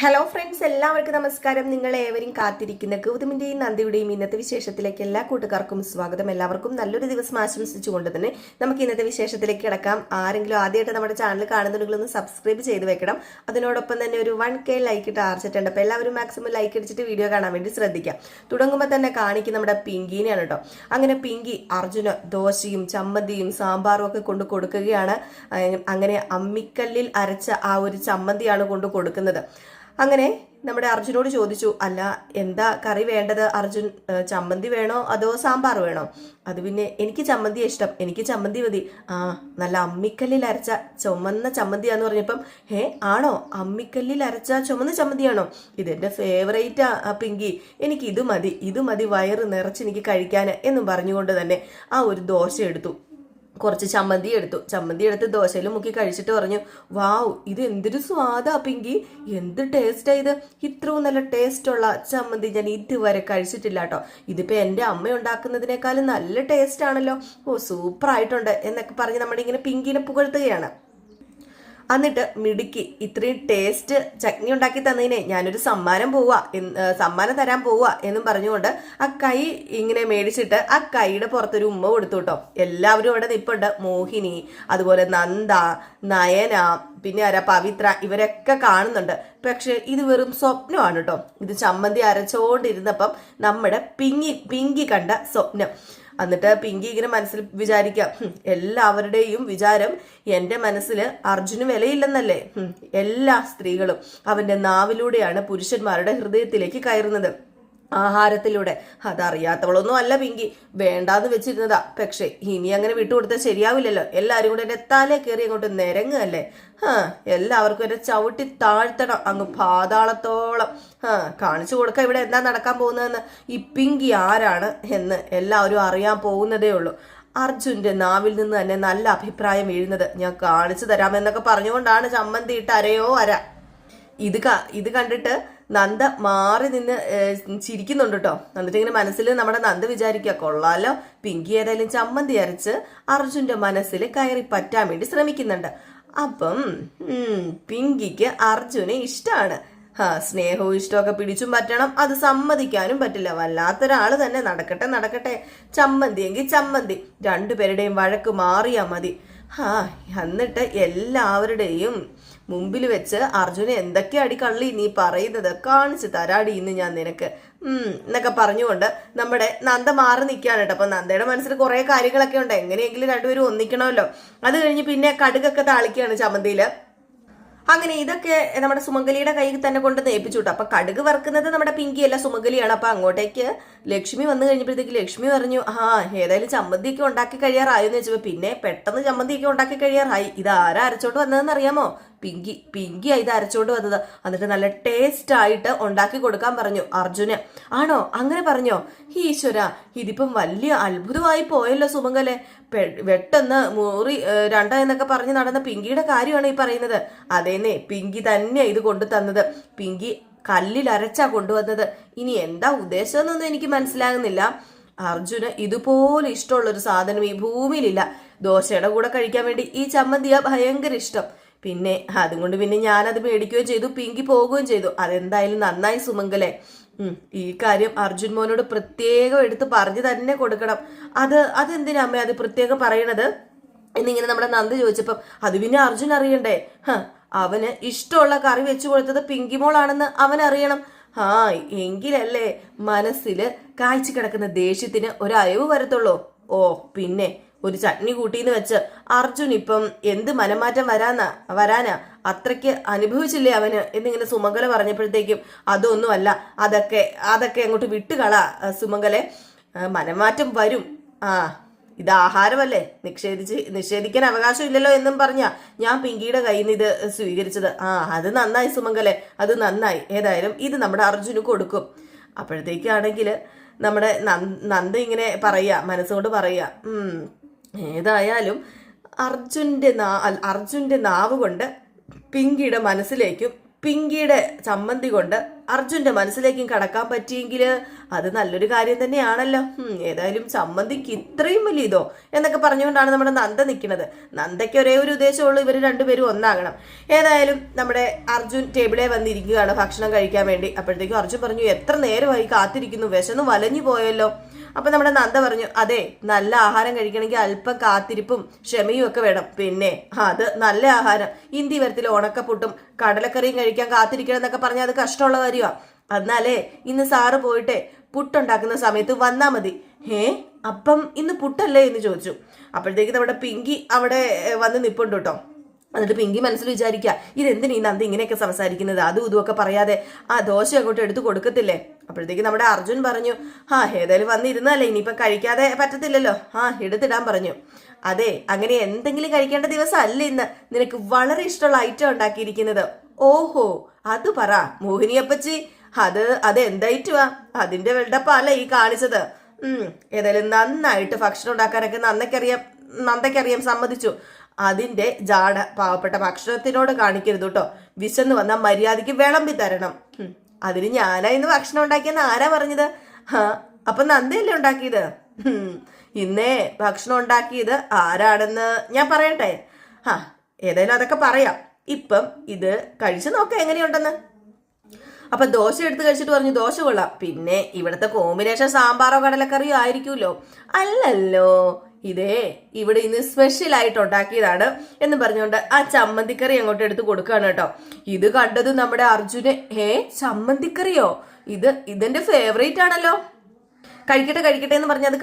Hello friends, എല്ലാവർക്കും നമസ്കാരം. നിങ്ങൾ ഏവരും കാത്തിരിക്കുന്ന ഗൗതമിന്റെയും നന്ദിയുടെയും ഇന്നത്തെ വിശേഷത്തിലേക്ക് എല്ലാ കൂട്ടുകാർക്കും സ്വാഗതം. എല്ലാവർക്കും നല്ലൊരു ദിവസം ആശംസിച്ചുകൊണ്ട് തന്നെ നമുക്ക് ഇന്നത്തെ വിശേഷത്തിലേക്ക് കിടക്കാം. ആരെങ്കിലും ആദ്യമായിട്ട് നമ്മുടെ ചാനൽ കാണുന്നുണ്ടെങ്കിൽ ഒന്ന് സബ്സ്ക്രൈബ് ചെയ്ത് വെക്കണം. അതിനോടൊപ്പം തന്നെ ഒരു 1K ലൈക്ക് ഇട്ട് ആർച്ചിട്ടുണ്ട്. അപ്പോൾ എല്ലാവരും മാക്സിമം ലൈക്ക് അടിച്ചിട്ട് വീഡിയോ കാണാൻ വേണ്ടി ശ്രദ്ധിക്കാം. തുടങ്ങുമ്പോൾ തന്നെ കാണിക്കും നമ്മുടെ പിങ്കിനെയാണ് കേട്ടോ. അങ്ങനെ പിങ്കി അർജുന് ദോശയും ചമ്മന്തിയും സാമ്പാറും ഒക്കെ കൊണ്ട് കൊടുക്കുകയാണ്. അങ്ങനെ അമ്മിക്കല്ലിൽ അരച്ച ആ ഒരു ചമ്മന്തിയാണ് കൊണ്ട് കൊടുക്കുന്നത്. അങ്ങനെ നമ്മുടെ അർജുനോട് ചോദിച്ചു, അല്ല എന്താ കറി വേണ്ടത് അർജുൻ, ചമ്മന്തി വേണോ അതോ സാമ്പാർ വേണോ? അത് പിന്നെ എനിക്ക് ചമ്മന്തി ഇഷ്ടം, എനിക്ക് ചമ്മന്തി മതി. നല്ല അമ്മിക്കല്ലിൽ അരച്ച ചുമന്ന ചമ്മന്തിയാന്ന് പറഞ്ഞപ്പം, ആണോ അമ്മിക്കല്ലിൽ അരച്ച ചുമന്ന ചമ്മന്തിയാണോ? ഇതെന്റെ ഫേവറേറ്റ് പിങ്കി, എനിക്ക് ഇത് മതി, വയറ് നിറച്ച് എനിക്ക് കഴിക്കാൻ എന്നും പറഞ്ഞുകൊണ്ട് തന്നെ ആ ഒരു ദോശ എടുത്തു. കുറച്ച് ചമ്മന്തി എടുത്ത് ദോശയിൽ മുക്കി കഴിച്ചിട്ട് പറഞ്ഞു, വാവ് ഇത് എന്തൊരു സ്വാദാ പിങ്കി, എന്ത് ടേസ്റ്റാ ഇത്, ഇത്രയും നല്ല ടേസ്റ്റുള്ള ചമ്മന്തി ഞാൻ ഇതുവരെ കഴിച്ചിട്ടില്ല കേട്ടോ. ഇതിപ്പോ എൻ്റെ അമ്മ ഉണ്ടാക്കുന്നതിനേക്കാളും നല്ല ടേസ്റ്റ് ആണല്ലോ, സൂപ്പർ ആയിട്ടുണ്ട് എന്നൊക്കെ പറഞ്ഞ് നമ്മുടെ ഇങ്ങനെ പിങ്കിനെ പുകഴ്ത്തുകയാണ്. എന്നിട്ട് മിടുക്കി, ഇത്രയും ടേസ്റ്റ് ചട്നി ഉണ്ടാക്കി തന്നതിനെ ഞാനൊരു സമ്മാനം തരാൻ പോവാ എന്നും പറഞ്ഞുകൊണ്ട് ആ കൈ ഇങ്ങനെ മേടിച്ചിട്ട് ആ കൈയുടെ പുറത്തൊരു ഉമ്മ കൊടുത്തു കേട്ടോ. എല്ലാവരും അവിടെ നിൽപ്പുണ്ട്. മോഹിനി, അതുപോലെ നന്ദ, നയന, പിന്നെ ആരാ പവിത്ര, ഇവരൊക്കെ കാണുന്നുണ്ട്. പക്ഷെ ഇത് വെറും സ്വപ്നമാണ് കേട്ടോ. ഇത് ചമ്മന്തി അരച്ചോണ്ടിരുന്നപ്പം നമ്മുടെ പിങ്കി കണ്ട സ്വപ്നം. എന്നിട്ട് പിങ്കി ഇങ്ങനെ മനസ്സിൽ വിചാരിക്കാം, എല്ലാവരുടെയും വിചാരം എൻ്റെ മനസ്സിൽ അർജുന് വിലയില്ലെന്നല്ലേ. എല്ലാ സ്ത്രീകളും അവന്റെ നാവിലൂടെയാണ് പുരുഷന്മാരുടെ ഹൃദയത്തിലേക്ക് കയറുന്നത്, ആഹാരത്തിലൂടെ. അതറിയാത്തവളൊന്നും അല്ല പിങ്കി, വേണ്ടാന്ന് വെച്ചിരുന്നതാ. പക്ഷെ ഇനി അങ്ങനെ വിട്ടുകൊടുത്താൽ ശരിയാവില്ലല്ലോ. എല്ലാവരും കൂടെ എന്റെ തലേ കയറി അങ്ങോട്ട് നിരങ്ങല്ലേ. എല്ലാവർക്കും എന്നെ ചവിട്ടി താഴ്ത്തണം അങ്ങ് പാതാളത്തോളം. കാണിച്ചു കൊടുക്കാം ഇവിടെ എന്താ നടക്കാൻ പോകുന്നതെന്ന്. ഈ പിങ്കി ആരാണ് എന്ന് എല്ലാവരും അറിയാൻ പോകുന്നതേ ഉള്ളൂ. അർജുന്റെ നാവിൽ നിന്ന് തന്നെ നല്ല അഭിപ്രായം വീഴുന്നത് ഞാൻ കാണിച്ചു തരാമെന്നൊക്കെ പറഞ്ഞുകൊണ്ടാണ് ചമ്മന്തി ഇട്ട് അര. ഇത് കണ്ടിട്ട് നന്ദ മാറി നിന്ന് ചിരിക്കുന്നുണ്ട് കേട്ടോ. എന്നിട്ട് ഇങ്ങനെ മനസ്സിൽ നമ്മുടെ നന്ദ വിചാരിക്കുക, കൊള്ളാലോ പിങ്കി ഏതായാലും ചമ്മന്തി അരച്ച് അർജുന്റെ മനസ്സിൽ കയറി പറ്റാൻ വേണ്ടി ശ്രമിക്കുന്നുണ്ട്. അപ്പം പിങ്കിക്ക് അർജുനെ ഇഷ്ടമാണ്. സ്നേഹവും ഇഷ്ടമൊക്കെ പിടിച്ചും പറ്റണം, അത് സമ്മതിക്കാനും പറ്റില്ല. വല്ലാത്തൊരാള് തന്നെ. നടക്കട്ടെ, ചമ്മന്തി എങ്കിൽ ചമ്മന്തി, രണ്ടുപേരുടെയും വഴക്ക് മാറിയാ മതി. എന്നിട്ട് എല്ലാവരുടെയും മുമ്പിൽ വെച്ച് അർജുന എന്തൊക്കെ അടി കള്ളി നീ പറയുന്നത്, കാണിച്ചു തരാടി ഇന്ന് ഞാൻ നിനക്ക് എന്നൊക്കെ പറഞ്ഞുകൊണ്ട് നമ്മുടെ നന്ദ മാറി നിൽക്കുകയാണ് കേട്ടോ. അപ്പൊ നന്ദയുടെ മനസ്സിൽ കുറെ കാര്യങ്ങളൊക്കെ ഉണ്ട്. എങ്ങനെയെങ്കിലും രണ്ടുപേരും ഒന്നിക്കണമല്ലോ. അത് കഴിഞ്ഞ് പിന്നെ കടുകൊക്കെ താളിക്കുകയാണ് ചമ്മന്തിയില്. അങ്ങനെ ഇതൊക്കെ നമ്മുടെ സുമംഗലിയുടെ കയ്യിൽ തന്നെ കൊണ്ട് നേപ്പിച്ചു വിട്ടു. അപ്പൊ കടുക് വറുക്കുന്നത് നമ്മുടെ പിങ്കിയല്ല, സുമംഗലിയാണ്. അപ്പൊ അങ്ങോട്ടേക്ക് ലക്ഷ്മി വന്നു കഴിഞ്ഞപ്പോഴത്തേക്ക് ലക്ഷ്മി പറഞ്ഞു, ഏതായാലും ചമ്മന്തിയൊക്കെ ഉണ്ടാക്കി കഴിയാറായെന്ന് വെച്ചപ്പോ പിന്നെ പെട്ടെന്ന് ചമ്മന്തിയൊക്കെ ഉണ്ടാക്കി കഴിയാറായി. ഇത് ആരാ അരച്ചോണ്ട് വന്നതെന്ന് അറിയാമോ? പിങ്കിയാ ഇത് അരച്ചോണ്ട് വന്നത്. എന്നിട്ട് നല്ല ടേസ്റ്റ് ആയിട്ട് ഉണ്ടാക്കി കൊടുക്കാൻ പറഞ്ഞു അർജുന്. ആണോ, അങ്ങനെ പറഞ്ഞോ? ഈശ്വര, ഇതിപ്പം വലിയ അത്ഭുതമായി പോയല്ലോ സുമംഗലെ. വെട്ടെന്ന് മുറി രണ്ട എന്നൊക്കെ പറഞ്ഞ് നടന്ന പിങ്കിയുടെ കാര്യമാണ് ഈ പറയുന്നത്. അതേന്നെ, പിങ്കി തന്നെയാ ഇത് കൊണ്ടു തന്നത്. പിങ്കി കല്ലിൽ അരച്ചാ കൊണ്ടുവന്നത്. ഇനി എന്താ ഉദ്ദേശം എന്നൊന്നും എനിക്ക് മനസ്സിലാകുന്നില്ല. അർജുന് ഇതുപോലെ ഇഷ്ടമുള്ളൊരു സാധനം ഈ ഭൂമിയിലില്ല. ദോശയുടെ കൂടെ കഴിക്കാൻ വേണ്ടി ഈ ചമ്മന്തിയാ ഭയങ്കര ഇഷ്ടം. പിന്നെ അതുകൊണ്ട് പിന്നെ ഞാനത് മേടിക്കുകയും ചെയ്തു, പിങ്കി പോകുകയും ചെയ്തു. അതെന്തായാലും നന്നായി സുമംഗലെ. ഈ കാര്യം അർജുൻ മോനോട് പ്രത്യേകം എടുത്ത് പറഞ്ഞു തന്നെ കൊടുക്കണം. അതെന്തിനാ അമ്മ അത് പ്രത്യേകം പറയണത് എന്നിങ്ങനെ നമ്മുടെ നന്ദി ചോദിച്ചപ്പം, അത് പിന്നെ അർജുൻ അറിയണ്ടേ. അവന് ഇഷ്ടമുള്ള കറി വെച്ചു കൊടുത്തത് പിങ്കി മോളാണെന്ന് അവൻ അറിയണം. എങ്കിലല്ലേ മനസ്സിൽ കായ്ച്ചു കിടക്കുന്ന ദേഷ്യത്തിന് ഒരയവ് വരത്തുള്ളൂ. പിന്നെ ഒരു ചട്നി കൂട്ടിന്ന് വെച്ച് അർജുൻ ഇപ്പം എന്ത് മനമാറ്റം വരാനാ, അത്രയ്ക്ക് അനുഭവിച്ചില്ലേ അവന് എന്നിങ്ങനെ സുമംഗല പറഞ്ഞപ്പോഴത്തേക്കും, അതൊന്നുമല്ല, അതൊക്കെ അങ്ങോട്ട് വിട്ടുകള സുമംഗലെ, മനമാറ്റം വരും. ഇത് ആഹാരമല്ലേ, നിഷേധിക്കാൻ അവകാശമില്ലല്ലോ എന്നും പറഞ്ഞ ഞാൻ പിങ്കിയുടെ കയ്യിൽ നിന്ന് ഇത് സ്വീകരിച്ചത്. അത് നന്നായി സുമംഗലെ, അത് നന്നായി. ഏതായാലും ഇത് നമ്മുടെ അർജുന് കൊടുക്കും. അപ്പോഴത്തേക്കാണെങ്കിൽ നമ്മുടെ നന്ദ ഇങ്ങനെ മനസ്സുകൊണ്ട് പറയാ, ഏതായാലും അർജുന്റെ നാവ് കൊണ്ട് പിങ്കിയുടെ മനസ്സിലേക്കും പിങ്കിയുടെ ചമ്മന്തി കൊണ്ട് അർജുന്റെ മനസ്സിലേക്കും കടക്കാൻ പറ്റിയെങ്കിൽ അത് നല്ലൊരു കാര്യം തന്നെയാണല്ലോ. ഏതായാലും ചമ്മന്തിക്ക് ഇത്രയും വലിയ ഇതോ എന്നൊക്കെ പറഞ്ഞുകൊണ്ടാണ് നമ്മുടെ നന്ദ നിൽക്കുന്നത്. നന്ദയ്ക്ക് ഒരേ ഒരു ഉദ്ദേശമുള്ളൂ, ഇവർ രണ്ടുപേരും ഒന്നാകണം. ഏതായാലും നമ്മുടെ അർജുൻ ടേബിളെ വന്നിരിക്കുകയാണ് ഭക്ഷണം കഴിക്കാൻ വേണ്ടി. അപ്പോഴത്തേക്കും അർജുൻ പറഞ്ഞു, എത്ര നേരമായി കാത്തിരിക്കുന്നു, വിശന്ന് വലഞ്ഞു പോയല്ലോ. അപ്പൊ നമ്മുടെ നന്ദ പറഞ്ഞു, അതെ, നല്ല ആഹാരം കഴിക്കണമെങ്കിൽ അല്പം കാത്തിരിപ്പും ക്ഷമയും ഒക്കെ വേണം. പിന്നെ അത് നല്ല ആഹാരം ഇന്ത്യ വരത്തിൽ ഉണക്കപ്പുട്ടും കടലക്കറിയും കഴിക്കാൻ കാത്തിരിക്കണം എന്നൊക്കെ പറഞ്ഞാൽ അത് കഷ്ടമുള്ള കാര്യമാണ്. എന്നാലേ ഇന്ന് സാറ് പോയിട്ട് പുട്ടുണ്ടാക്കുന്ന സമയത്ത് വന്നാ മതി. അപ്പം ഇന്ന് പുട്ടല്ലേ എന്ന് ചോദിച്ചു. അപ്പോഴത്തേക്ക് നമ്മുടെ പിങ്കി അവിടെ വന്ന് നിപ്പുണ്ട് കേട്ടോ. എന്നിട്ട് പിങ്കി മനസ്സിൽ വിചാരിക്കുക, ഇതെന്തിനീ നന്ദി ഇങ്ങനെയൊക്കെ സംസാരിക്കുന്നത്, അതും ഇതുമൊക്കെ പറയാതെ ആ ദോശ അങ്ങോട്ട് എടുത്തു കൊടുക്കത്തില്ലേ. അപ്പോഴത്തേക്ക് നമ്മുടെ അർജുൻ പറഞ്ഞു, ഏതായാലും വന്നിരുന്നല്ലേ, ഇനിയിപ്പം കഴിക്കാതെ പറ്റത്തില്ലല്ലോ, എടുത്തിടാൻ പറഞ്ഞു. അതെ, അങ്ങനെ എന്തെങ്കിലും കഴിക്കേണ്ട ദിവസം അല്ല ഇന്ന്, നിനക്ക് വളരെ ഇഷ്ടമുള്ള ഐറ്റം ഉണ്ടാക്കിയിരിക്കുന്നത്. ഓഹോ, അത് പറ മോഹിനിയപ്പച്ചി, അത് എന്തായിട്ടുവാ, അതിന്റെ വെള്ളപ്പാല ഈ കാണിച്ചത്. ഏതായാലും നന്നായിട്ട് ഭക്ഷണം ഉണ്ടാക്കാനൊക്കെ നന്ദയ്ക്കറിയാം, സമ്മതിച്ചു. അതിന്റെ ജാട പാവപ്പെട്ട ഭക്ഷണത്തിനോട് കാണിക്കരുത് കേട്ടോ. വിശന്ന് വന്നാൽ മര്യാദയ്ക്ക് വിളമ്പി തരണം. അതിന് ഞാനാ ഇന്ന് ഭക്ഷണം ഉണ്ടാക്കിയെന്ന് ആരാ പറഞ്ഞത്? അപ്പൊ നന്ദയല്ലേ ഉണ്ടാക്കിയത്? ഇന്നേ ഭക്ഷണം ഉണ്ടാക്കിയത് ആരാണെന്ന് ഞാൻ പറയട്ടെ? ഏതായാലും അതൊക്കെ പറയാം. ഇപ്പം ഇത് കഴിച്ചു നോക്കാം എങ്ങനെയുണ്ടെന്ന്. അപ്പൊ ദോശ എടുത്ത് കഴിച്ചിട്ട് പറഞ്ഞു, ദോശ കൊള്ളാം. പിന്നെ ഇവിടുത്തെ കോമ്പിനേഷൻ സാമ്പാറോ കടലക്കറിയോ ആയിരിക്കുമല്ലോ? അല്ലല്ലോ, ഇതേ ഇവിടെ ഇന്ന് സ്പെഷ്യൽ ആയിട്ട് ഉണ്ടാക്കിയതാണ് എന്ന് പറഞ്ഞുകൊണ്ട് ആ ചമ്മന്തിക്കറി അങ്ങോട്ട് എടുത്ത് കൊടുക്കുകയാണ് കേട്ടോ. ഇത് കണ്ടത് നമ്മുടെ അർജുന്, ചമ്മന്തിക്കറിയോ, ഇതെന്റെ ഫേവറേറ്റ് ആണല്ലോ, കഴിക്കട്ടെ എന്ന് പറഞ്ഞ് അത്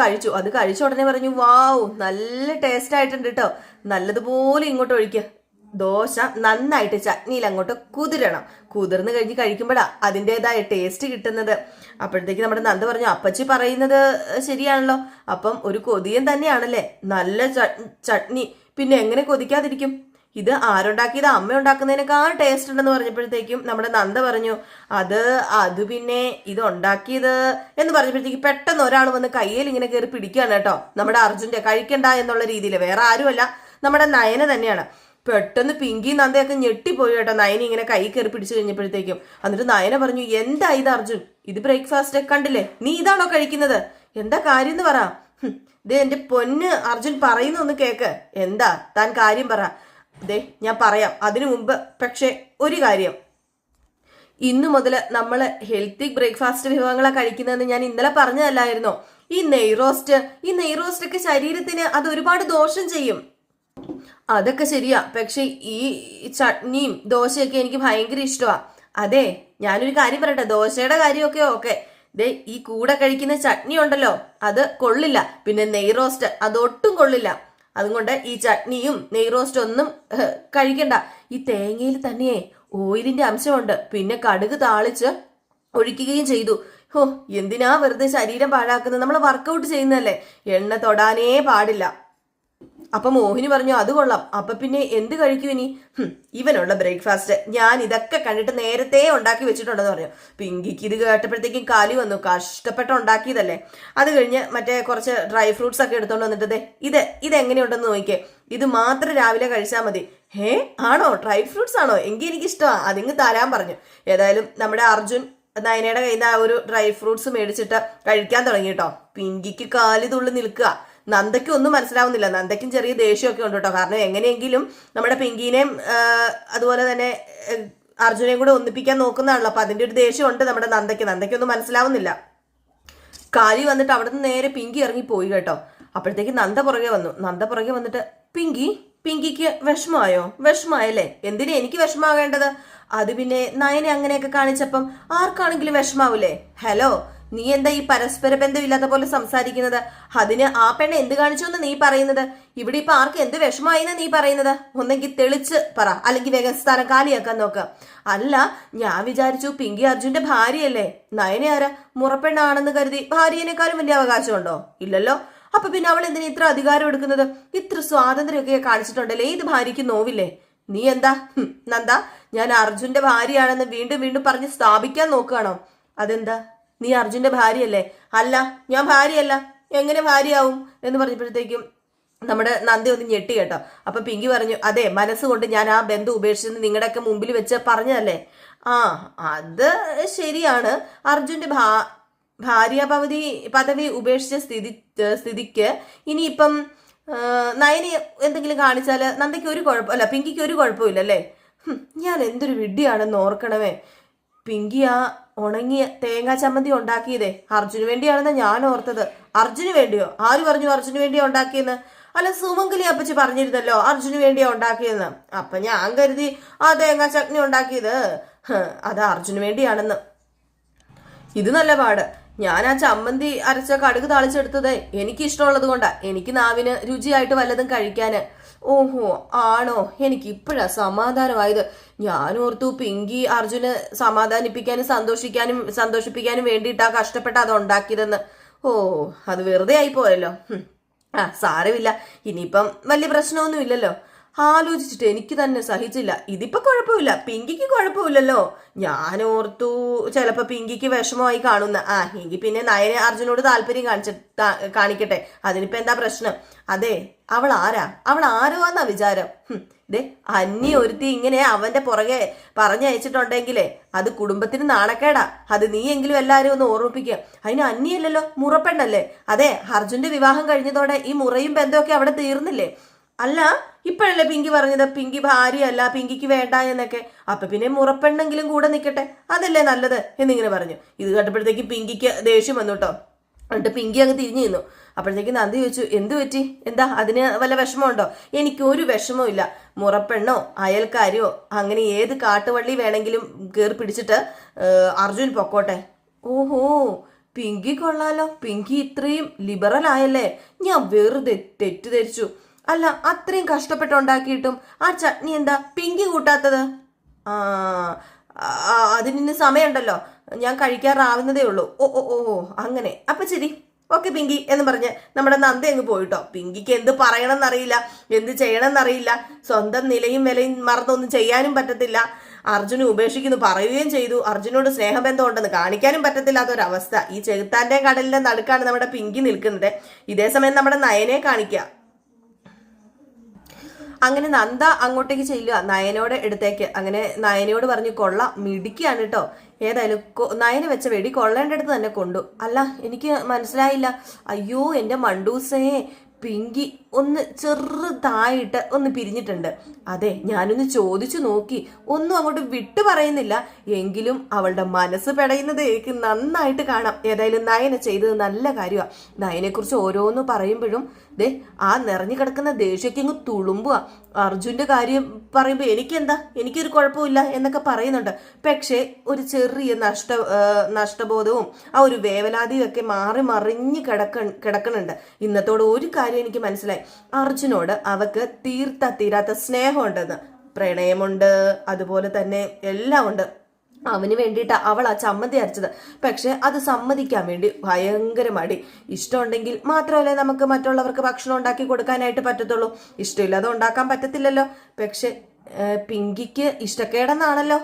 കഴിച്ച ഉടനെ പറഞ്ഞു, വാവ്, നല്ല ടേസ്റ്റ് ആയിട്ടുണ്ട് കേട്ടോ, നല്ലതുപോലെ ഇങ്ങോട്ട് ഒഴിക്കുക. ദോശ നന്നായിട്ട് ചട്നിയിൽ അങ്ങോട്ട് കുതിർന്ന് കഴിഞ്ഞ് കഴിക്കുമ്പോഴാ അതിൻ്റെതായ ടേസ്റ്റ് കിട്ടുന്നത്. അപ്പോഴത്തേക്ക് നമ്മുടെ നന്ദ പറഞ്ഞു, അപ്പച്ചി പറയുന്നത് ശരിയാണല്ലോ, അപ്പം ഒരു കൊതിയൻ തന്നെയാണല്ലേ, നല്ല ചട്നി, പിന്നെ എങ്ങനെ കൊതിക്കാതിരിക്കും, ഇത് ആരുണ്ടാക്കിയത്, അമ്മ ഉണ്ടാക്കുന്നതിനേക്കാൾ ടേസ്റ്റ് ഉണ്ടെന്ന് പറഞ്ഞപ്പോഴത്തേക്കും നമ്മുടെ നന്ദ പറഞ്ഞു, അത് പിന്നെ ഇത് ഉണ്ടാക്കിയത് എന്ന് പറഞ്ഞപ്പോഴത്തേക്ക് പെട്ടെന്ന് ഒരാൾ വന്ന് കയ്യിൽ ഇങ്ങനെ കയറി പിടിക്കുകയാണ് കേട്ടോ, നമ്മുടെ അർജുന്റെ, കഴിക്കണ്ട എന്നുള്ള രീതിയിൽ. വേറെ ആരുമല്ല, നമ്മുടെ നയന തന്നെയാണ്. പെട്ടെന്ന് പിങ്കി നന്ദയൊക്കെ ഞെട്ടിപ്പോയി കേട്ടോ, നയന ഇങ്ങനെ കൈ കയറി പിടിച്ചു കഴിഞ്ഞപ്പോഴത്തേക്കും. എന്നിട്ട് നയന പറഞ്ഞു, എന്താ ഇത് അർജുൻ, ഇത് ബ്രേക്ക്ഫാസ്റ്റ് കണ്ടില്ലേ, നീ ഇതാണോ കഴിക്കുന്നത്, എന്താ കാര്യം എന്ന് പറ. ഇത് എന്റെ പൊന്ന് അർജുൻ പറയുന്ന ഒന്ന് കേക്ക്, എന്താ താൻ കാര്യം പറ. ഞാൻ പറയാം, അതിനു മുമ്പ് പക്ഷെ ഒരു കാര്യം, ഇന്നു മുതൽ നമ്മൾ ഹെൽത്തി ബ്രേക്ക്ഫാസ്റ്റ് വിഭവങ്ങളാണ് കഴിക്കുന്നതെന്ന് ഞാൻ ഇന്നലെ പറഞ്ഞതല്ലായിരുന്നോ? ഈ നെയ്റോസ്റ്റ് ഒക്കെ ശരീരത്തിന് അത് ഒരുപാട് ദോഷം ചെയ്യും. അതൊക്കെ ശരിയാ, പക്ഷെ ഈ ചട്നിയും ദോശയൊക്കെ എനിക്ക് ഭയങ്കര ഇഷ്ടമാ. അതെ, ഞാനൊരു കാര്യം പറയട്ടെ, ദോശയുടെ കാര്യമൊക്കെ ഓക്കെ, ഈ കൂടെ കഴിക്കുന്ന ചട്നി ഉണ്ടല്ലോ അത് കൊള്ളില്ല, പിന്നെ നെയ്റോസ്റ്റ് അതൊട്ടും കൊള്ളില്ല. അതുകൊണ്ട് ഈ ചട്നിയും നെയ്റോസ്റ്റ് ഒന്നും കഴിക്കണ്ട. ഈ തേങ്ങയിൽ തന്നെ ഓയിലിന്റെ അംശമുണ്ട്, പിന്നെ കടുക് താളിച്ച് ഒഴിക്കുകയും ചെയ്തു. എന്തിനാ വെറുതെ ശരീരം പാഴാക്കുന്നത്, നമ്മൾ വർക്കൗട്ട് ചെയ്യുന്നതല്ലേ, എണ്ണ തൊടാനേ പാടില്ല. അപ്പൊ മോഹിനി പറഞ്ഞു, അത് കൊള്ളാം, അപ്പൊ പിന്നെ എന്ത് കഴിക്കും ഇനി? ഇവനുള്ള ബ്രേക്ക്ഫാസ്റ്റ് ഞാൻ ഇതൊക്കെ കണ്ടിട്ട് നേരത്തെ ഉണ്ടാക്കി വെച്ചിട്ടുണ്ടെന്ന് പറഞ്ഞു. പിങ്കിക്ക് ഇത് കേട്ടപ്പോഴത്തേക്കും കാലി വന്നു, കഷ്ടപ്പെട്ട് ഉണ്ടാക്കിയതല്ലേ. അത് കഴിഞ്ഞ് മറ്റേ കുറച്ച് ഡ്രൈ ഫ്രൂട്ട്സ് ഒക്കെ എടുത്തോണ്ട് വന്നിട്ട് ഇതെങ്ങനെയുണ്ടെന്ന് നോക്കിയേ, ഇത് മാത്രം രാവിലെ കഴിച്ചാൽ മതി. ആണോ, ഡ്രൈ ഫ്രൂട്ട്സ് ആണോ, എങ്കിൽ എനിക്ക് ഇഷ്ടമാണ്, അതിങ്ങ് തരാൻ പറഞ്ഞു. ഏതായാലും നമ്മുടെ അർജുൻ നയനയുടെ കയ്യിൽ നിന്ന് ആ ഒരു ഡ്രൈ ഫ്രൂട്ട്സ് മേടിച്ചിട്ട് കഴിക്കാൻ തുടങ്ങി കേട്ടോ. പിങ്കിക്ക് കാലി തുള്ളി നിൽക്കുക. നന്ദയ്ക്കും ഒന്നും മനസ്സിലാവുന്നില്ല, നന്ദയ്ക്കും ചെറിയ ദേഷ്യമൊക്കെ ഉണ്ട് കേട്ടോ. കാരണം എങ്ങനെയെങ്കിലും നമ്മുടെ പിങ്കിനെയും അതുപോലെ തന്നെ അർജുനെയും കൂടെ ഒന്നിപ്പിക്കാൻ നോക്കുന്നതാണല്ലോ, അപ്പൊ അതിന്റെ ഒരു ദേഷ്യമുണ്ട് നമ്മുടെ നന്ദയ്ക്കൊന്നും മനസ്സിലാവുന്നില്ല. കാലി വന്നിട്ട് അവിടെ നിന്ന് നേരെ പിങ്കി ഇറങ്ങി പോയി കേട്ടോ. അപ്പോഴത്തേക്ക് നന്ദ പുറകെ വന്നിട്ട്, പിങ്കിക്ക് വിഷമമായല്ലേ? എന്തിനാ എനിക്ക് വിഷമാകേണ്ടത്? അത് പിന്നെ നയനെ അങ്ങനെയൊക്കെ കാണിച്ചപ്പം ആർക്കാണെങ്കിലും വിഷമാവൂലേ? ഹലോ, നീ എന്താ ഈ പരസ്പര ബന്ധമില്ലാത്ത പോലെ സംസാരിക്കുന്നത്? അതിന് ആ പെണ്ണെ എന്ത് കാണിച്ചു എന്ന് നീ പറയുന്നത്? ഇവിടെ ഇപ്പൊ ആർക്ക് എന്ത് വിഷമമായിന്ന് നീ പറയുന്നത്? ഒന്നെങ്കിൽ തെളിച്ച് പറ, അല്ലെങ്കിൽ വേഗം സ്ഥാനം കാലിയാക്കാൻ നോക്ക. അല്ല, ഞാൻ വിചാരിച്ചു പിങ്കി അർജുന്റെ ഭാര്യയല്ലേ, നയനെ ആരാ, മുറപ്പെണ്ണാണെന്ന് കരുതി ഭാര്യനേക്കാളും വലിയ അവകാശമുണ്ടോ? ഇല്ലല്ലോ. അപ്പൊ പിന്നെ അവൾ എന്തിനാ ഇത്ര അധികാരം എടുക്കുന്നത്? ഇത്ര സ്വാതന്ത്ര്യമൊക്കെ കാണിച്ചിട്ടുണ്ടല്ലേ, ഇത് ഭാര്യയ്ക്ക് നോവില്ലേ? നീ എന്താ നന്ദ, ഞാൻ അർജുന്റെ ഭാര്യയാണെന്ന് വീണ്ടും വീണ്ടും പറഞ്ഞ് സ്ഥാപിക്കാൻ നോക്കുകയാണോ? അതെന്താ, നീ അർജുന്റെ ഭാര്യയല്ലേ? അല്ല, ഞാൻ ഭാര്യയല്ല, എങ്ങനെ ഭാര്യയാവും എന്ന് പറഞ്ഞപ്പോഴത്തേക്കും നമ്മുടെ നന്ദി ഒന്ന് ഞെട്ടി കേട്ടോ. അപ്പൊ പിങ്കി പറഞ്ഞു, അതെ, മനസ്സുകൊണ്ട് ഞാൻ ആ ബന്ധം ഉപേക്ഷിച്ചെന്ന് നിങ്ങളുടെയൊക്കെ മുമ്പിൽ വെച്ച് പറഞ്ഞതല്ലേ. ആ അത് ശരിയാണ്. അർജുന്റെ ഭാര്യ പദവി ഉപേക്ഷിച്ച സ്ഥിതിക്ക് ഇനിയിപ്പം നയനി എന്തെങ്കിലും കാണിച്ചാല് നന്ദയ്ക്ക് ഒരു കുഴപ്പം അല്ല, പിങ്കിക്ക് ഒരു കുഴപ്പമില്ലല്ലേ? ഞാൻ എന്തൊരു വിഡ്ഢിയാണെന്ന് ഓർക്കണമേ. പിങ്കി ആ ഉണങ്ങിയ തേങ്ങാ ചമ്മന്തി ഉണ്ടാക്കിയതേ അർജുന് വേണ്ടിയാണെന്ന് ഞാൻ ഓർത്തത്. അർജുന് വേണ്ടിയോ? ആര് പറഞ്ഞു അർജുന് വേണ്ടിയാ ഉണ്ടാക്കിയെന്ന്? അല്ല, സുമംഗലി അപ്പച്ചി പറഞ്ഞിരുന്നല്ലോ അർജുന് വേണ്ടിയാ ഉണ്ടാക്കിയെന്ന്. അപ്പൊ ഞാൻ കരുതി ആ തേങ്ങാ ചട്നി ഉണ്ടാക്കിയത് അത് അർജുന് വേണ്ടിയാണെന്ന്. ഇത് നല്ല പാട്. ഞാൻ ആ ചമ്മന്തി അരച്ച കടുക് താളിച്ചെടുത്തത് എനിക്ക് ഇഷ്ടമുള്ളത് കൊണ്ടാ, എനിക്ക് നാവിന് രുചിയായിട്ട് വല്ലതും കഴിക്കാന്. ഓഹോ, ആണോ? എനിക്ക് ഇപ്പോഴാ സമാധാനമായത്. ഞാൻ ഓർത്തു പിങ്കി അർജുന് സമാധാനിപ്പിക്കാനും സന്തോഷിപ്പിക്കാനും വേണ്ടിയിട്ടാ കഷ്ടപ്പെട്ട് അത് ഉണ്ടാക്കിയതെന്ന്. ഓ, അത് വെറുതെ ആയി പോയല്ലോ. സാരമില്ല, ഇനിയിപ്പം വലിയ പ്രശ്നമൊന്നും ഇല്ലല്ലോ. ആലോചിച്ചിട്ട് എനിക്ക് തന്നെ സഹിച്ചില്ല. ഇതിപ്പോ കുഴപ്പമില്ല, പിങ്കിക്ക് കുഴപ്പമില്ലല്ലോ. ഞാൻ ഓർത്തു ചിലപ്പോ പിങ്കിക്ക് വിഷമമായി കാണുന്ന. എങ്കിൽ പിന്നെ നയനെ അർജുനോട് താല്പര്യം കാണിക്കട്ടെ, അതിനിപ്പോ എന്താ പ്രശ്നം? അതെ, അവൾ ആരോ എന്നാ വിചാരം. ദേ, അന്യ ഒരുത്തി ഇങ്ങനെ അവന്റെ പുറകെ പറഞ്ഞയച്ചിട്ടുണ്ടെങ്കിലേ അത് കുടുംബത്തിന് നാണക്കേടാ. അത് നീ എങ്കിലും എല്ലാരും ഒന്ന് ഓർമ്മിപ്പിക്കുക. അതിന് അന്യല്ലല്ലോ, മുറപ്പെണ്ണല്ലേ? അതെ, അർജുന്റെ വിവാഹം കഴിഞ്ഞതോടെ ഈ മുറയും ബന്ധമൊക്കെ അവിടെ തീർന്നില്ലേ? അല്ല, ഇപ്പോഴല്ലേ പിങ്കി പറഞ്ഞത് പിങ്കി ഭാര്യയല്ല, പിങ്കിക്ക് വേണ്ട എന്നൊക്കെ. അപ്പൊ പിന്നെ മുറപ്പെണ്ണെങ്കിലും കൂടെ നിൽക്കട്ടെ, അതല്ലേ നല്ലത് എന്നിങ്ങനെ പറഞ്ഞു. ഇത് കേട്ടപ്പോഴത്തേക്ക് പിങ്കിക്ക് ദേഷ്യം വന്നു കേട്ടോ. എന്നിട്ട് പിങ്കി അങ്ങ് തിരിഞ്ഞു നിന്നു. അപ്പോഴത്തേക്ക് നന്ദി ചോദിച്ചു, എന്തു പറ്റി? എന്താ അതിന് വല്ല വിഷമമുണ്ടോ? എനിക്ക് ഒരു വിഷമവും ഇല്ല. മുറപ്പെണ്ണോ അയൽക്കാരിയോ അങ്ങനെ ഏത് കാട്ടുവള്ളി വേണമെങ്കിലും കയറി പിടിച്ചിട്ട് അർജുൻ പൊക്കോട്ടെ. ഓഹോ, പിങ്കി കൊള്ളാലോ. പിങ്കി ഇത്രയും ലിബറൽ ആയല്ലേ? ഞാൻ വെറുതെ തെറ്റിദ്ധരിച്ചു. അല്ല, അത്രയും കഷ്ടപ്പെട്ടുണ്ടാക്കിയിട്ടും ആ ചട്നി എന്താ പിങ്കി കൂട്ടാത്തത്? അതിന് സമയമുണ്ടല്ലോ, ഞാൻ കഴിക്കാറാവുന്നതേ ഉള്ളൂ. ഓ ഓ ഓ അങ്ങനെ. അപ്പൊ ശരി, ഓക്കെ പിങ്കി എന്ന് പറഞ്ഞ് നമ്മുടെ നന്ദി അങ്ങ് പോയിട്ടോ. പിങ്കിക്ക് എന്ത് പറയണമെന്നറിയില്ല, എന്ത് ചെയ്യണമെന്നറിയില്ല. സ്വന്തം നിലയും വിലയും മറന്നൊന്നും ചെയ്യാനും പറ്റത്തില്ല. അർജുനെ ഉപേക്ഷിക്കുന്നു പറയുകയും ചെയ്തു. അർജുനോട് സ്നേഹബന്ധം ഉണ്ടെന്ന് കാണിക്കാനും പറ്റത്തില്ലാത്തൊരവസ്ഥ. ഈ ചെകുത്താന്റെ കടലിന്റെ നടുക്കാണ് നമ്മുടെ പിങ്കി നിൽക്കുന്നത്. ഇതേസമയം നമ്മുടെ നയനെ കാണിക്കുക. അങ്ങനെ നന്ദ അങ്ങോട്ടേക്ക് ചെല്ലുക, നയനോട് അടുത്തേക്ക്. അങ്ങനെ നയനയോട് പറഞ്ഞു, കൊള്ളാം, മിടിക്കുകയാണ് കേട്ടോ. ഏതായാലും നയന വെച്ച വെടി കൊള്ളേണ്ടടുത്ത് തന്നെ കൊണ്ടു. അല്ല, എനിക്ക് മനസ്സിലായില്ല. അയ്യോ എന്റെ മണ്ടൂസേ, പിങ്കി ഒന്ന് ചെറുതായിട്ട് ഒന്ന് പിരിഞ്ഞിട്ടുണ്ട്. അതെ, ഞാനൊന്ന് ചോദിച്ചു നോക്കി, ഒന്നും അങ്ങോട്ട് വിട്ടു പറയുന്നില്ല. എങ്കിലും അവളുടെ മനസ്സ് പെടയുന്നത് എനിക്ക് നന്നായിട്ട് കാണാം. ഏതായാലും നയന ചെയ്തത് നല്ല കാര്യമാണ്. നയനെ കുറിച്ച് ഓരോന്ന് പറയുമ്പോഴും ദേ ആ നിറഞ്ഞു കിടക്കുന്ന ദേഷ്യക്ക് അങ്ങ് തുളുമ്പുക. അർജുന്റെ കാര്യം പറയുമ്പോൾ എനിക്കൊരു കുഴപ്പമില്ല എന്നൊക്കെ പറയുന്നുണ്ട്. പക്ഷേ ഒരു ചെറിയ നഷ്ടബോധവും ആ ഒരു വേവലാതിയും ഒക്കെ മാറി മറിഞ്ഞ് കിടക്കണുണ്ട്. ഇന്നത്തോടെ ഒരു കാര്യം എനിക്ക് മനസ്സിലായി, അർജുനോട് അവക്ക് തീരാത്ത സ്നേഹമുണ്ടെന്ന്. പ്രണയമുണ്ട്, അതുപോലെ തന്നെ എല്ലാം ഉണ്ട്. അവന് വേണ്ടിയിട്ടാ അവൾ ആ ചമ്മന്തി അരച്ചത്. പക്ഷെ അത് സമ്മതിക്കാൻ വേണ്ടി ഭയങ്കര മടി. ഇഷ്ടമുണ്ടെങ്കിൽ മാത്രമല്ലേ നമുക്ക് മറ്റുള്ളവർക്ക് ഭക്ഷണം ഉണ്ടാക്കി കൊടുക്കാനായിട്ട് പറ്റത്തുള്ളൂ. ഇഷ്ടമില്ലാതെ ഉണ്ടാക്കാൻ പറ്റത്തില്ലല്ലോ. പക്ഷെ പിങ്കിക്ക് ഇഷ്ടക്കേടെന്നാണല്ലോ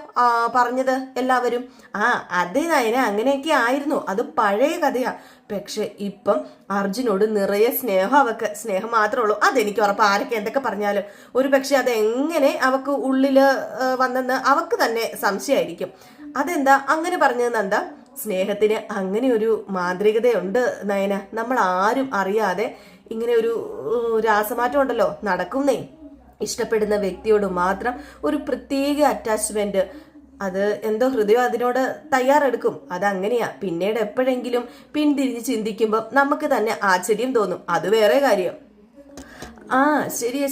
പറഞ്ഞത് എല്ലാവരും. അതേ നയന, അങ്ങനെയൊക്കെ ആയിരുന്നു. അത് പഴയ കഥയാ. പക്ഷെ ഇപ്പം അർജുനോട് നിറയെ സ്നേഹം. അവക്ക് സ്നേഹം മാത്രമേ ഉള്ളൂ. അതെനിക്ക് ഉറപ്പ്. ആരൊക്കെ എന്തൊക്കെ പറഞ്ഞാലും ഒരു പക്ഷെ അതെങ്ങനെ അവക്ക് ഉള്ളില് വന്നെന്ന് അവക്ക് തന്നെ സംശയമായിരിക്കും. അതെന്താ അങ്ങനെ പറഞ്ഞത് നന്ദ? സ്നേഹത്തിന് അങ്ങനെ ഒരു മാന്ത്രികതയുണ്ട് നയന. നമ്മൾ ആരും അറിയാതെ ഇങ്ങനെ ഒരു രാസമാറ്റം ഉണ്ടല്ലോ നടക്കുന്നേ. ഇഷ്ടപ്പെടുന്ന വ്യക്തിയോട് മാത്രം ഒരു പ്രത്യേക അറ്റാച്ച്മെന്റ്, അത് എന്തോ ഹൃദയം അതിനോട് തയ്യാറെടുക്കും. അതങ്ങനെയാ. പിന്നീട് എപ്പോഴെങ്കിലും പിന്തിരിഞ്ഞ് ചിന്തിക്കുമ്പോൾ നമുക്ക് തന്നെ ആശ്ചര്യം തോന്നും. അത് വേറെ കാര്യം.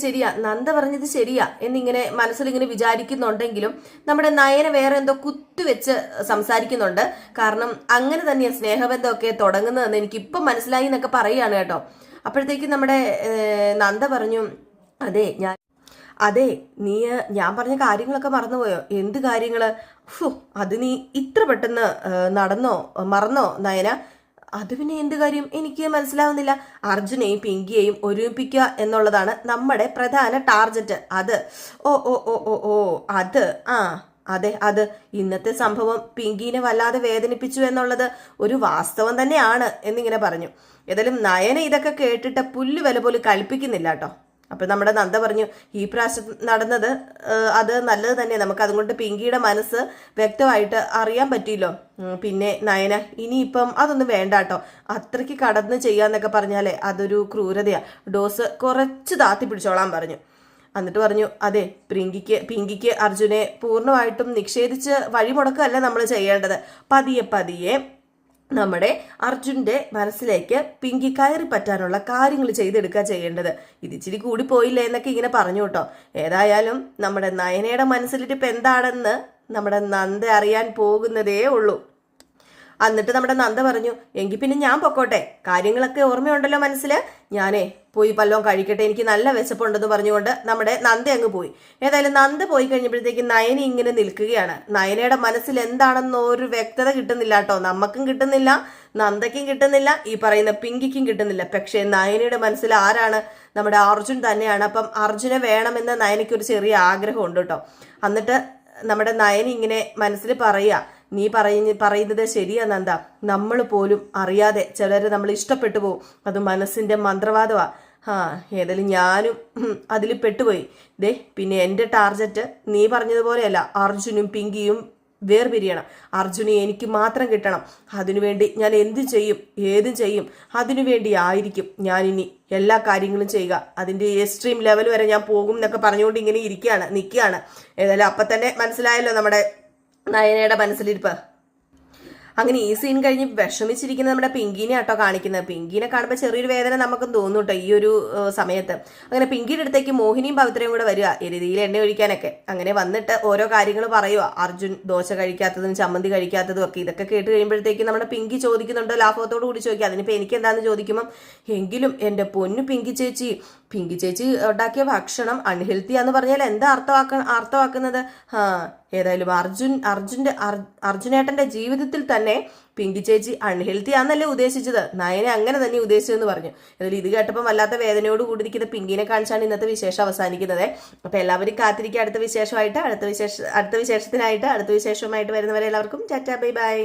ശരിയാ, നന്ദ പറഞ്ഞത് ശരിയാ എന്നിങ്ങനെ മനസ്സിലിങ്ങനെ വിചാരിക്കുന്നുണ്ടെങ്കിലും നമ്മുടെ നയന വേറെ എന്തോ കുത്തുവെച്ച് സംസാരിക്കുന്നുണ്ട്. കാരണം അങ്ങനെ തന്നെയാ സ്നേഹബന്ധമൊക്കെ തുടങ്ങുന്നതെന്ന് എനിക്ക് ഇപ്പം മനസ്സിലായി എന്നൊക്കെ പറയുകയാണ് കേട്ടോ. അപ്പോഴത്തേക്ക് നമ്മുടെ നന്ദ പറഞ്ഞു, അതെ നീ ഞാൻ പറഞ്ഞ കാര്യങ്ങളൊക്കെ മറന്നുപോയോ? എന്ത് കാര്യങ്ങള്? അത് നീ ഇത്ര പെട്ടെന്ന് മറന്നോ നയന? അത് പിന്നെ എന്ത് കാര്യം? എനിക്ക് മനസ്സിലാവുന്നില്ല. അർജുനെയും പിങ്കിയെയും ഒരുമിപ്പിക്കുക എന്നുള്ളതാണ് നമ്മുടെ പ്രധാന ടാർഗറ്റ്. അത് ഓ ഓ ഓ ഓ ഓ അത് അതെ, അത് ഇന്നത്തെ സംഭവം പിങ്കീനെ വല്ലാതെ വേദനിപ്പിച്ചു എന്നുള്ളത് ഒരു വാസ്തവം തന്നെയാണ് എന്നിങ്ങനെ പറഞ്ഞു. ഏതായാലും നയന ഇതൊക്കെ കേട്ടിട്ട് പുല്ല് വില പോലും കൽപ്പിക്കുന്നില്ല കേട്ടോ. അപ്പൊ നമ്മുടെ നന്ദ പറഞ്ഞു ഈ പ്രാവശ്യം നടന്നത് അത് നല്ലത് തന്നെ, നമുക്ക് അതുകൊണ്ട് പിങ്കിയുടെ മനസ്സ് വ്യക്തമായിട്ട് അറിയാൻ പറ്റിയല്ലോ. പിന്നെ നയന ഇനിയിപ്പം അതൊന്നും വേണ്ട കേട്ടോ, അത്രയ്ക്ക് കടന്ന് ചെയ്യാന്നൊക്കെ പറഞ്ഞാലേ അതൊരു ക്രൂരതയാ, ഡോസ് കുറച്ച് താത്തി പിടിച്ചോളാൻ പറഞ്ഞു. എന്നിട്ട് പറഞ്ഞു അതെ പിങ്കിക്ക് അർജുനെ പൂർണ്ണമായിട്ടും നിഷേധിച്ച് വഴിമുടക്കല്ല നമ്മൾ ചെയ്യേണ്ടത്, പതിയെ പതിയെ നമ്മുടെ അർജുന്റെ മനസ്സിലേക്ക് പിങ്കി കയറി പറ്റാനുള്ള കാര്യങ്ങൾ ചെയ്തെടുക്കുക ചെയ്യേണ്ടത്. ഇതിച്ചിരി കൂടി പോയില്ലേ എന്നൊക്കെ ഇങ്ങനെ പറഞ്ഞു കേട്ടോ. ഏതായാലും നമ്മുടെ നയനയുടെ മനസ്സിലിരിപ്പ് എന്താണെന്ന് നമ്മുടെ നന്ദ അറിയാൻ പോകുന്നതേ ഉള്ളൂ. എന്നിട്ട് നമ്മുടെ നന്ദ പറഞ്ഞു എങ്കിൽ പിന്നെ ഞാൻ പൊക്കോട്ടെ, കാര്യങ്ങളൊക്കെ ഓർമ്മയുണ്ടല്ലോ മനസ്സിൽ, ഞാനേ പോയി പല്ലോം കഴിക്കട്ടെ, എനിക്ക് നല്ല വിശപ്പുണ്ടെന്ന് പറഞ്ഞുകൊണ്ട് നമ്മുടെ നന്ദ അങ്ങ് പോയി. ഏതായാലും നന്ദ പോയി കഴിഞ്ഞപ്പോഴത്തേക്ക് നയന ഇങ്ങനെ നിൽക്കുകയാണ്. നയനയുടെ മനസ്സിൽ എന്താണെന്ന് ഒരു വ്യക്തത കിട്ടുന്നില്ല കേട്ടോ, നമുക്കും കിട്ടുന്നില്ല, നന്ദയ്ക്കും കിട്ടുന്നില്ല, ഈ പറയുന്ന പിങ്കിക്കും കിട്ടുന്നില്ല. പക്ഷേ നയനയുടെ മനസ്സിൽ ആരാണ്? നമ്മുടെ അർജുൻ തന്നെയാണ്. അപ്പം അർജുനെ വേണമെന്ന് നയനയ്ക്ക് ഒരു ചെറിയ ആഗ്രഹമുണ്ട് കേട്ടോ. എന്നിട്ട് നമ്മുടെ നയന ഇങ്ങനെ മനസ്സിൽ പറയുക നീ പറയുന്നത് ശരിയാ നന്ദ, നമ്മൾ പോലും അറിയാതെ ചിലര് നമ്മൾ ഇഷ്ടപ്പെട്ടു പോകും, അത് മനസ്സിന്റെ മന്ത്രവാദമാ. ഏതായാലും ഞാനും അതിൽ പെട്ടുപോയി. പിന്നെ എൻ്റെ ടാർഗറ്റ് നീ പറഞ്ഞതുപോലെയല്ല, അർജുനും പിങ്കിയും വേർപിരിയണം, അർജുനെ എനിക്ക് മാത്രം കിട്ടണം. അതിനുവേണ്ടി ഞാൻ എന്തും ചെയ്യും, ഏതും ചെയ്യും, അതിനുവേണ്ടി ആയിരിക്കും ഞാനിനി എല്ലാ കാര്യങ്ങളും ചെയ്യുക, അതിൻ്റെ എക്സ്ട്രീം ലെവൽ വരെ ഞാൻ പോകും എന്നൊക്കെ പറഞ്ഞുകൊണ്ട് ഇങ്ങനെ നിൽക്കുകയാണ്. ഏതായാലും അപ്പം തന്നെ മനസ്സിലായല്ലോ നമ്മുടെ നയനയുടെ മനസ്സിലിരിപ്പ്. അങ്ങനെ ഈ സീൻ കഴിഞ്ഞ് വിഷമിച്ചിരിക്കുന്ന നമ്മുടെ പിങ്കിനെ ആട്ടോ കാണിക്കുന്നത്. പിങ്കിനെ കാണുമ്പോൾ ചെറിയൊരു വേദന നമുക്ക് തോന്നും കേട്ടോ ഈ ഒരു സമയത്ത്. അങ്ങനെ പിങ്കിയുടെ അടുത്തേക്ക് മോഹിനിയും പവിത്രയും കൂടെ വരിക എരുതിയിൽ എണ്ണ ഒഴിക്കാനൊക്കെ. അങ്ങനെ വന്നിട്ട് ഓരോ കാര്യങ്ങൾ പറയുക, അർജുൻ ദോശ കഴിക്കാത്തതും ചമ്മന്തി കഴിക്കാത്തതും ഒക്കെ. ഇതൊക്കെ കേട്ട് കഴിയുമ്പോഴത്തേക്ക് നമ്മുടെ പിങ്കി ചോദിക്കുന്നുണ്ട്, ലാഭത്തോടു കൂടി ചോദിക്കുക. അതിനിപ്പോൾ എനിക്ക് എന്താണെന്ന് ചോദിക്കുമ്പം എങ്കിലും എൻ്റെ പൊന്നു പിങ്കി ചേച്ചി ഉണ്ടാക്കിയ ഭക്ഷണം അൺഹെൽത്തിയാന്ന് പറഞ്ഞാൽ എന്താ അർത്ഥമാക്കുന്നത്? ഏതായാലും അർജുനേട്ടന്റെ ജീവിതത്തിൽ തന്നെ പിങ്കി ചേച്ചി അൺഹെൽത്തി ആണെന്നല്ലേ ഉദ്ദേശിച്ചത്, നയനെ അങ്ങനെ തന്നെ ഉദ്ദേശിച്ചതെന്ന് പറഞ്ഞു. ഏതായാലും ഇത് കേട്ടപ്പോൾ വല്ലാത്ത വേദനയോട് കൂടിയിരിക്കുന്ന പിങ്കിനെ കാണിച്ചാണ് ഇന്നത്തെ വിശേഷം അവസാനിക്കുന്നത്. അപ്പൊ എല്ലാവരും കാത്തിരിക്കുക അടുത്ത വിശേഷമായിട്ട്, അടുത്ത വിശേഷമായിട്ട് വരുന്നവരെ എല്ലാവർക്കും ടാറ്റാ ബൈ ബൈ.